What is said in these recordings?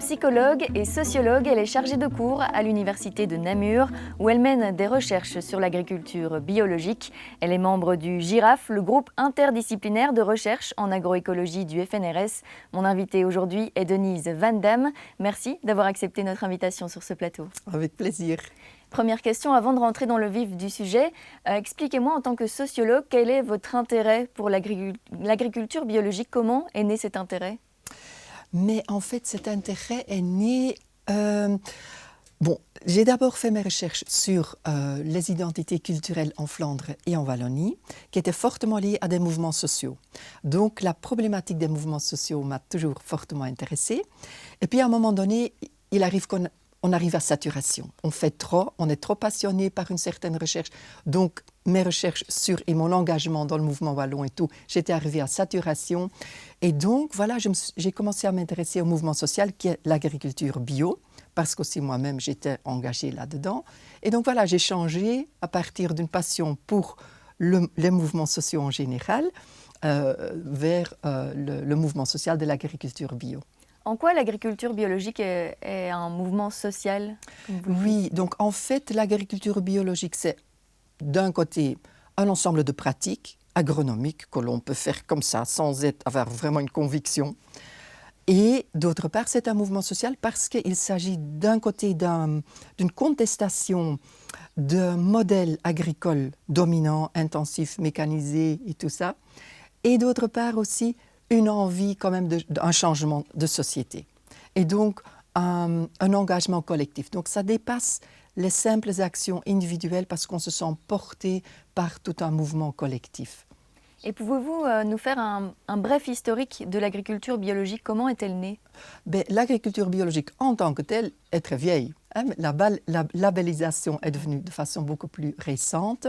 psychologue et sociologue, elle est chargée de cours à l'université de Namur, où elle mène des recherches sur l'agriculture biologique. Elle est membre du GIRAF, le groupe interdisciplinaire de recherche en agroécologie du FNRS. Mon invitée aujourd'hui est Denise Van Damme. Merci d'avoir accepté notre invitation sur ce plateau. Avec plaisir. Première question, avant de rentrer dans le vif du sujet, expliquez-moi en tant que sociologue, quel est votre intérêt pour l'agriculture biologique? Comment est né cet intérêt? Mais en fait, cet intérêt est né... j'ai d'abord fait mes recherches sur les identités culturelles en Flandre et en Wallonie, qui étaient fortement liées à des mouvements sociaux. Donc, la problématique des mouvements sociaux m'a toujours fortement intéressée. Et puis, à un moment donné, il arrive qu'on arrive à saturation. On fait trop, on est trop passionné par une certaine recherche. Donc, mes recherches et mon engagement dans le mouvement wallon et tout, j'étais arrivée à saturation. Et donc, voilà, j'ai commencé à m'intéresser au mouvement social qui est l'agriculture bio, parce qu'aussi moi-même, j'étais engagée là-dedans. Et donc, voilà, j'ai changé à partir d'une passion pour les mouvements sociaux en général vers le mouvement social de l'agriculture bio. En quoi l'agriculture biologique est un mouvement social? Oui, donc en fait, l'agriculture biologique, c'est d'un côté un ensemble de pratiques agronomiques que l'on peut faire comme ça, sans avoir vraiment une conviction. Et d'autre part, c'est un mouvement social parce qu'il s'agit d'un côté d'une contestation d'un modèle agricole dominant, intensif, mécanisé et tout ça. Et d'autre part aussi, une envie quand même d'un changement de société. Et donc, un engagement collectif. Donc, ça dépasse les simples actions individuelles parce qu'on se sent porté par tout un mouvement collectif. Et pouvez-vous nous faire un bref historique de l'agriculture biologique? Comment est-elle née? L'agriculture biologique en tant que telle est très vieille. La labellisation est devenue de façon beaucoup plus récente.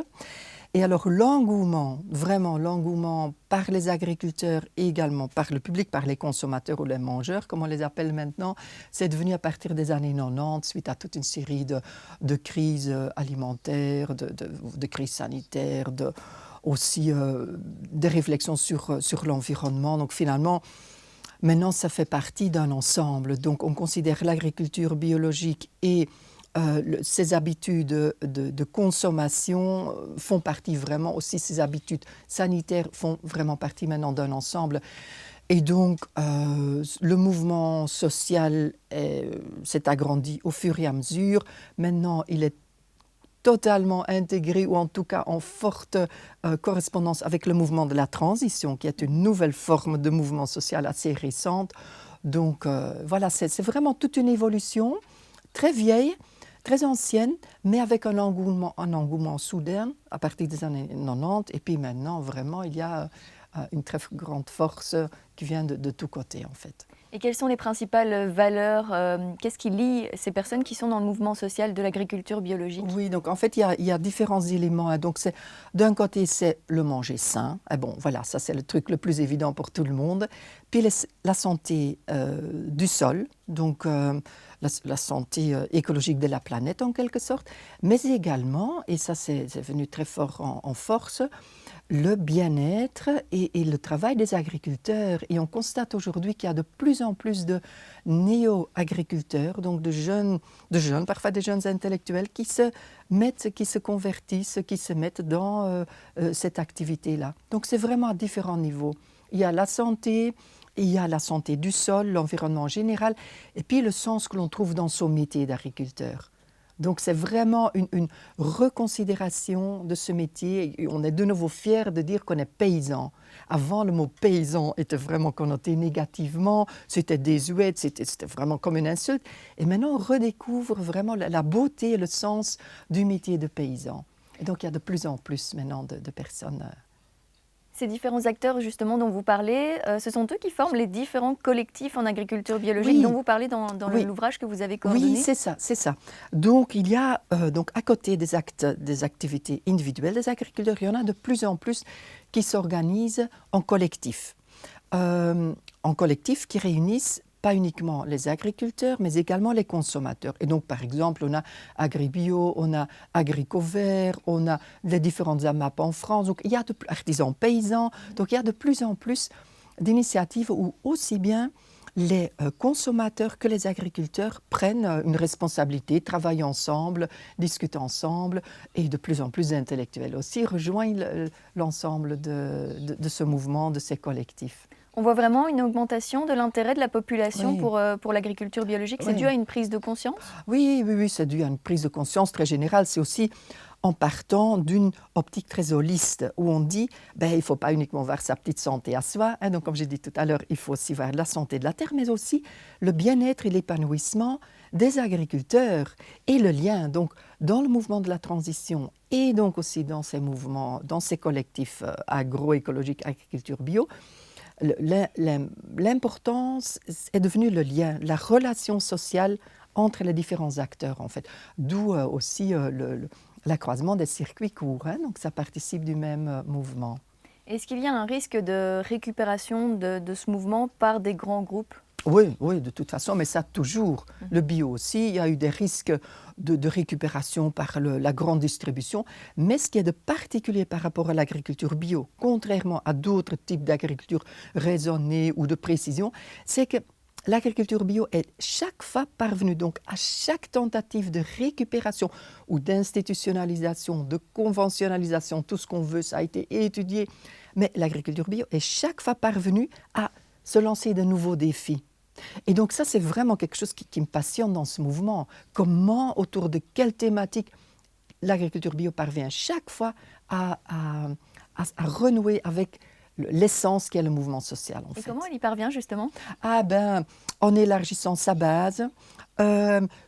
Et alors vraiment l'engouement par les agriculteurs et également par le public, par les consommateurs ou les mangeurs, comme on les appelle maintenant, c'est devenu à partir des années 90, suite à toute une série de crises alimentaires, de crises sanitaires, aussi des réflexions sur l'environnement. Donc finalement, maintenant, ça fait partie d'un ensemble. Donc on considère l'agriculture biologique et ces habitudes de consommation font partie vraiment aussi, ces habitudes sanitaires font vraiment partie maintenant d'un ensemble. Et donc, le mouvement social s'est agrandi au fur et à mesure. Maintenant, il est totalement intégré, ou en tout cas en forte correspondance avec le mouvement de la transition, qui est une nouvelle forme de mouvement social assez récente. Donc, voilà, c'est vraiment toute une évolution très vieille, très ancienne, mais avec un engouement soudain à partir des années 90. Et puis maintenant, vraiment, il y a une très grande force qui vient de tous côtés, en fait. Et quelles sont les principales valeurs? Qu'est-ce qui lie ces personnes qui sont dans le mouvement social de l'agriculture biologique? Oui, donc en fait, il y a différents éléments. Donc, d'un côté, c'est le manger sain. Et bon, voilà, ça, c'est le truc le plus évident pour tout le monde. Puis, la santé du sol, donc la santé écologique de la planète, en quelque sorte. Mais également, et ça, c'est venu très fort en force, le bien-être et le travail des agriculteurs. Et on constate aujourd'hui qu'il y a de plus en plus de néo-agriculteurs, donc de jeunes, parfois des jeunes intellectuels, qui se convertissent, qui se mettent dans cette activité-là. Donc c'est vraiment à différents niveaux. Il y a la santé, il y a la santé du sol, l'environnement en général, et puis le sens que l'on trouve dans son métier d'agriculteur. Donc c'est vraiment une reconsidération de ce métier. Et on est de nouveau fiers de dire qu'on est paysan. Avant, le mot paysan était vraiment connoté négativement, c'était désuet, c'était vraiment comme une insulte. Et maintenant, on redécouvre vraiment la beauté et le sens du métier de paysan. Et donc, il y a de plus en plus maintenant de personnes. Ces différents acteurs justement dont vous parlez, ce sont eux qui forment les différents collectifs en agriculture biologique dont vous parlez dans l'ouvrage que vous avez coordonné? Oui, c'est ça. Donc il y a donc à côté des activités individuelles des agriculteurs, il y en a de plus en plus qui s'organisent en collectif. En collectif qui réunissent pas uniquement les agriculteurs, mais également les consommateurs. Et donc, par exemple, on a Agribio, on a Agricovert, on a les différentes AMAP en France. Donc, il y a artisans paysans. Donc, il y a de plus en plus d'initiatives où aussi bien les consommateurs, que les agriculteurs prennent une responsabilité, travaillent ensemble, discutent ensemble, et de plus en plus d'intellectuels aussi rejoignent l'ensemble de ce mouvement, de ces collectifs. On voit vraiment une augmentation de l'intérêt de la population Oui. pour l'agriculture biologique. C'est Oui. dû à une prise de conscience? Oui, c'est dû à une prise de conscience très générale. C'est aussi en partant d'une optique très holiste, où on dit il ne faut pas uniquement voir sa petite santé à soi, donc comme j'ai dit tout à l'heure, il faut aussi voir la santé de la terre, mais aussi le bien-être et l'épanouissement des agriculteurs et le lien donc dans le mouvement de la transition et donc aussi dans ces mouvements, dans ces collectifs agroécologiques, agriculture bio. L'importance est devenue le lien, la relation sociale entre les différents acteurs en fait, d'où aussi l'accroissement des circuits courts, donc ça participe du même mouvement. Est-ce qu'il y a un risque de récupération de ce mouvement par des grands groupes? Oui, de toute façon, mais ça toujours. Le bio aussi, il y a eu des risques de récupération par la grande distribution. Mais ce qui est de particulier par rapport à l'agriculture bio, contrairement à d'autres types d'agriculture raisonnée ou de précision, c'est que l'agriculture bio est chaque fois parvenue, donc à chaque tentative de récupération ou d'institutionnalisation, de conventionnalisation, tout ce qu'on veut, ça a été étudié, mais l'agriculture bio est chaque fois parvenue à se lancer de nouveaux défis. Et donc ça, c'est vraiment quelque chose qui me passionne dans ce mouvement. Comment, autour de quelle thématique, l'agriculture bio parvient chaque fois à renouer avec l'essence qui est le mouvement social. En fait. Comment elle y parvient justement? En élargissant sa base,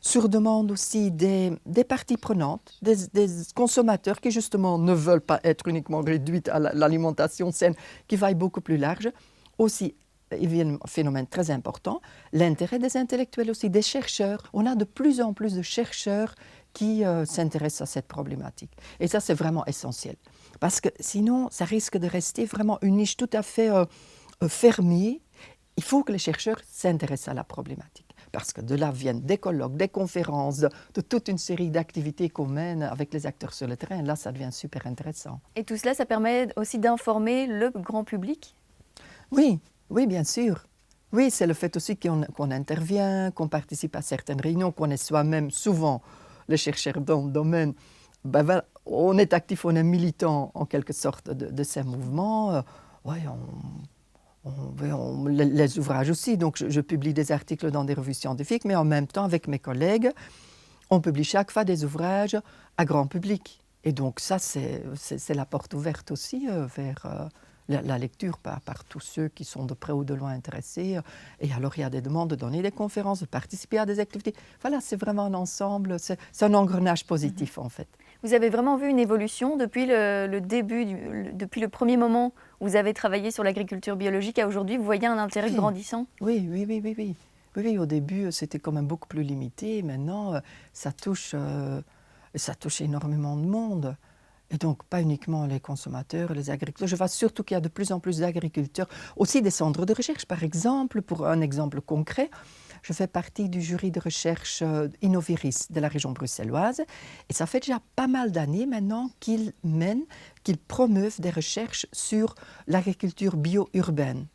sur demande aussi des parties prenantes, des consommateurs qui justement ne veulent pas être uniquement réduits à l'alimentation saine, qui vaille beaucoup plus large. Aussi, il y a un phénomène très important, l'intérêt des intellectuels aussi, des chercheurs. On a de plus en plus de chercheurs qui s'intéressent à cette problématique. Et ça, c'est vraiment essentiel. Parce que sinon, ça risque de rester vraiment une niche tout à fait fermée. Il faut que les chercheurs s'intéressent à la problématique. Parce que de là viennent des colloques, des conférences, de toute une série d'activités qu'on mène avec les acteurs sur le terrain. Là, ça devient super intéressant. Et tout cela, ça permet aussi d'informer le grand public? Oui, bien sûr. Oui, c'est le fait aussi qu'on intervient, qu'on participe à certaines réunions, qu'on est soi-même souvent les chercheurs dans le domaine. Voilà, on est actif, on est militant en quelque sorte de ces mouvements. Les ouvrages aussi. Donc je publie des articles dans des revues scientifiques, mais en même temps, avec mes collègues, on publie chaque fois des ouvrages à grand public. Et donc ça, c'est la porte ouverte aussi vers la lecture par tous ceux qui sont de près ou de loin intéressés. Et alors, il y a des demandes de donner des conférences, de participer à des activités. Voilà, c'est vraiment un ensemble, c'est un engrenage positif en fait. Vous avez vraiment vu une évolution depuis le début, depuis le premier moment où vous avez travaillé sur l'agriculture biologique à aujourd'hui? Vous voyez un intérêt grandissant? Oui. Au début, c'était quand même beaucoup plus limité. Maintenant, ça touche énormément de monde. Et donc, pas uniquement les consommateurs, les agriculteurs. Je vois surtout qu'il y a de plus en plus d'agriculteurs, aussi des centres de recherche. Par exemple, pour un exemple concret, je fais partie du jury de recherche Innoviris de la région bruxelloise. Et ça fait déjà pas mal d'années maintenant qu'ils promeuvent des recherches sur l'agriculture bio-urbaine.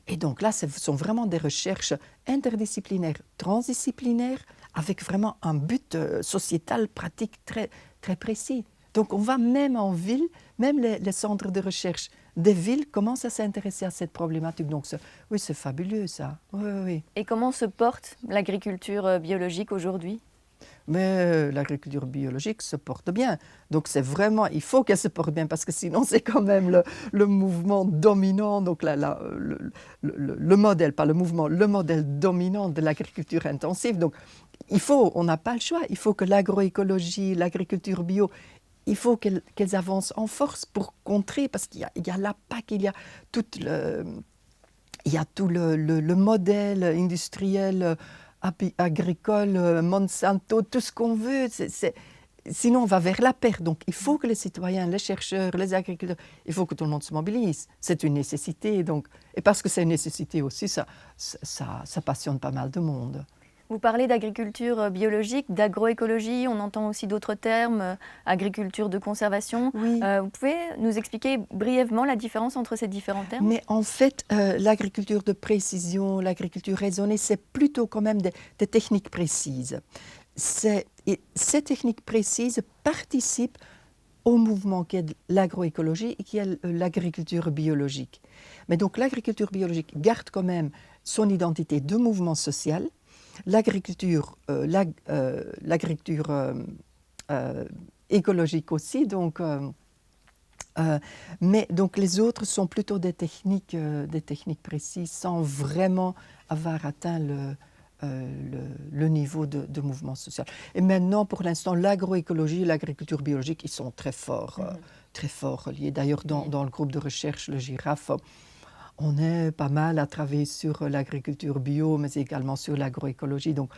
Et donc là, ce sont vraiment des recherches interdisciplinaires, transdisciplinaires, avec vraiment un but sociétal, pratique très, très précis. Donc on va même en ville, même les centres de recherche des villes commencent à s'intéresser à cette problématique. Donc oui, c'est fabuleux ça. Oui. Et comment se porte l'agriculture biologique aujourd'hui? Mais l'agriculture biologique se porte bien. Donc c'est vraiment, il faut qu'elle se porte bien parce que sinon c'est quand même le mouvement dominant, donc le modèle, pas le mouvement, le modèle dominant de l'agriculture intensive. Donc on n'a pas le choix, il faut que l'agroécologie, l'agriculture bio, il faut qu'elles avancent en force pour contrer, parce qu'il y a la PAC, il y a tout le modèle industriel, agricole, Monsanto, tout ce qu'on veut. Sinon, on va vers la perte. Donc, il faut que les citoyens, les chercheurs, les agriculteurs, il faut que tout le monde se mobilise. C'est une nécessité. Donc, et parce que c'est une nécessité aussi, ça passionne pas mal de monde. Vous parlez d'agriculture biologique, d'agroécologie, on entend aussi d'autres termes, agriculture de conservation. Oui. Vous pouvez nous expliquer brièvement la différence entre ces différents termes? Mais en fait, l'agriculture de précision, l'agriculture raisonnée, c'est plutôt quand même des techniques précises. Et ces techniques précises participent au mouvement qui est l'agroécologie et qui est l'agriculture biologique. Mais donc l'agriculture biologique garde quand même son identité de mouvement social. L'agriculture écologique aussi, donc, mais donc les autres sont plutôt des techniques précises sans vraiment avoir atteint le niveau de mouvement social. Et maintenant, pour l'instant, l'agroécologie et l'agriculture biologique, ils sont très forts liés. D'ailleurs, dans le groupe de recherche, le Girafe, on est pas mal à travailler sur l'agriculture bio, mais également sur l'agroécologie. Donc,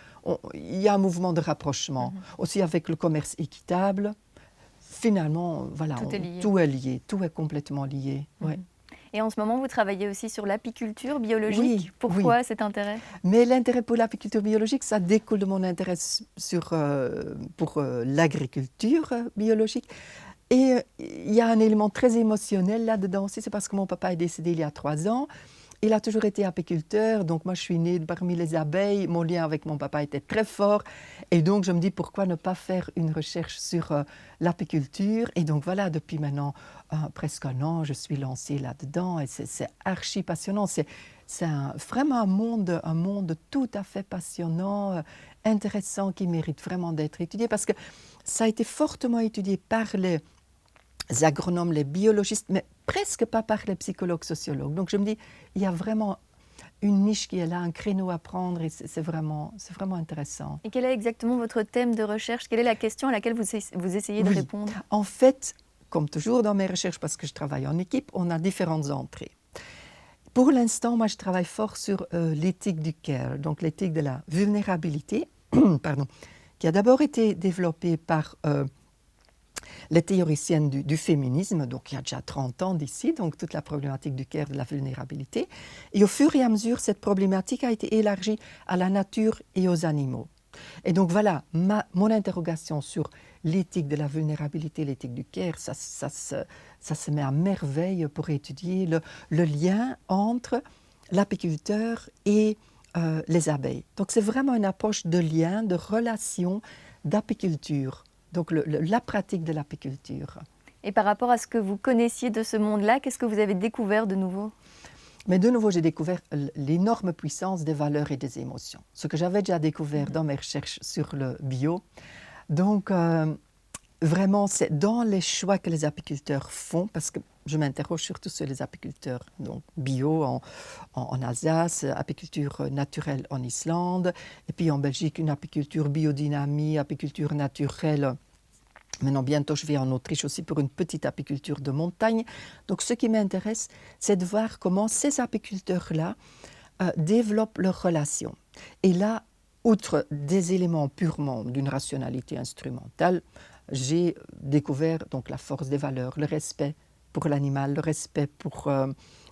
il y a un mouvement de rapprochement. Aussi avec le commerce équitable. Finalement, voilà, tout est lié, tout est complètement lié. Ouais. Et en ce moment, vous travaillez aussi sur l'apiculture biologique. Oui, pourquoi cet intérêt? Mais l'intérêt pour l'apiculture biologique, ça découle de mon intérêt pour l'agriculture biologique. Et il y a un élément très émotionnel là-dedans aussi, c'est parce que mon papa est décédé il y a 3 ans. Il a toujours été apiculteur, donc moi je suis née parmi les abeilles, mon lien avec mon papa était très fort. Et donc je me dis pourquoi ne pas faire une recherche sur l'apiculture. Et donc voilà, depuis maintenant presque 1 an, je suis lancée là-dedans et c'est archi passionnant. C'est vraiment un monde tout à fait passionnant, intéressant, qui mérite vraiment d'être étudié parce que ça a été fortement étudié par les agronomes, les biologistes, mais presque pas par les psychologues, sociologues. Donc je me dis, il y a vraiment une niche qui est là, un créneau à prendre et c'est vraiment intéressant. Et quel est exactement votre thème de recherche? Quelle est la question à laquelle vous essayez de répondre? En fait, comme toujours dans mes recherches, parce que je travaille en équipe, on a différentes entrées. Pour l'instant, moi je travaille fort sur l'éthique du care, donc l'éthique de la vulnérabilité, pardon, qui a d'abord été développée par les théoriciennes du féminisme, donc il y a déjà 30 ans d'ici, donc toute la problématique du care, de la vulnérabilité. Et au fur et à mesure, cette problématique a été élargie à la nature et aux animaux. Et donc voilà, mon interrogation sur l'éthique de la vulnérabilité, l'éthique du care, ça se met à merveille pour étudier le lien entre l'apiculteur et les abeilles. Donc c'est vraiment une approche de lien, de relation, d'apiculture. Donc la pratique de l'apiculture. Et par rapport à ce que vous connaissiez de ce monde-là, qu'est-ce que vous avez découvert de nouveau? Mais de nouveau, j'ai découvert l'énorme puissance des valeurs et des émotions. Ce que j'avais déjà découvert dans mes recherches sur le bio. Donc, vraiment, c'est dans les choix que les apiculteurs font, parce que je m'interroge surtout sur les apiculteurs donc bio en Alsace, apiculture naturelle en Islande, et puis en Belgique, une apiculture biodynamie, apiculture naturelle. Maintenant, bientôt, je vais en Autriche aussi pour une petite apiculture de montagne. Donc, ce qui m'intéresse, c'est de voir comment ces apiculteurs-là développent leurs relations. Et là, outre des éléments purement d'une rationalité instrumentale, j'ai découvert donc la force des valeurs, le respect pour l'animal, le respect pour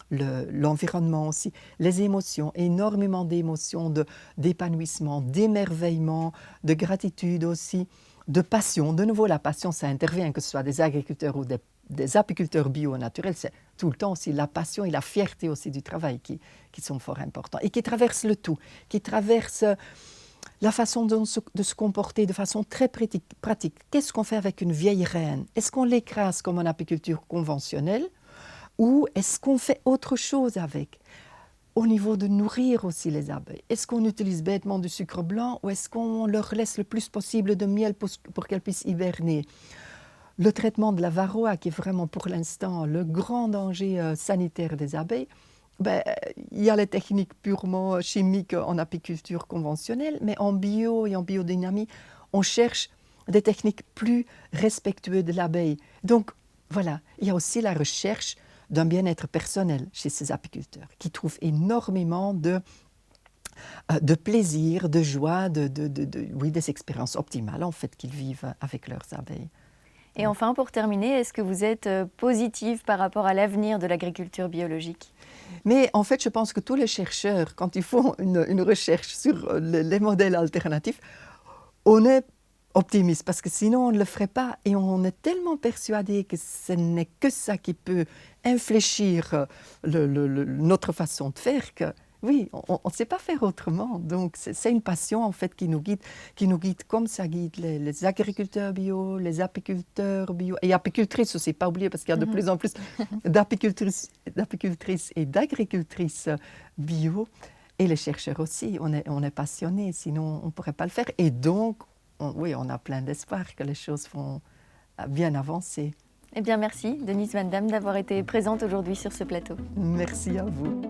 l'environnement aussi, les émotions, énormément d'émotions, d'épanouissement, d'émerveillement, de gratitude aussi, de passion. De nouveau, la passion, ça intervient, que ce soit des agriculteurs ou des apiculteurs bio naturels, c'est tout le temps aussi la passion et la fierté aussi du travail qui sont fort importants et qui traversent le tout, qui traversent la façon de se comporter de façon très pratique. Qu'est-ce qu'on fait avec une vieille reine? Est-ce qu'on l'écrase comme en apiculture conventionnelle ou est-ce qu'on fait autre chose avec? Au niveau de nourrir aussi les abeilles, est-ce qu'on utilise bêtement du sucre blanc ou est-ce qu'on leur laisse le plus possible de miel pour qu'elles puissent hiberner? Le traitement de la varroa, qui est vraiment pour l'instant le grand danger sanitaire des abeilles, il y a les techniques purement chimiques en apiculture conventionnelle, mais en bio et en biodynamie, on cherche des techniques plus respectueuses de l'abeille. Donc voilà, il y a aussi la recherche d'un bien-être personnel chez ces apiculteurs, qui trouvent énormément de plaisir, de joie, oui, des expériences optimales en fait qu'ils vivent avec leurs abeilles. Et enfin, pour terminer, est-ce que vous êtes positive par rapport à l'avenir de l'agriculture biologique? Mais en fait, je pense que tous les chercheurs, quand ils font une recherche sur les modèles alternatifs, on est optimiste parce que sinon on ne le ferait pas et on est tellement persuadé que ce n'est que ça qui peut infléchir notre façon de faire que oui, on ne sait pas faire autrement. Donc c'est une passion en fait qui nous guide comme ça guide les agriculteurs bio, les apiculteurs bio et apicultrices aussi, pas oublier parce qu'il y a de plus en plus d'apicultrices et d'agricultrices bio. Et les chercheurs aussi, on est passionnés, sinon on ne pourrait pas le faire. Et donc, oui, on a plein d'espoir que les choses vont bien avancer. Eh bien, merci Denise Van Damme d'avoir été présente aujourd'hui sur ce plateau. Merci à vous.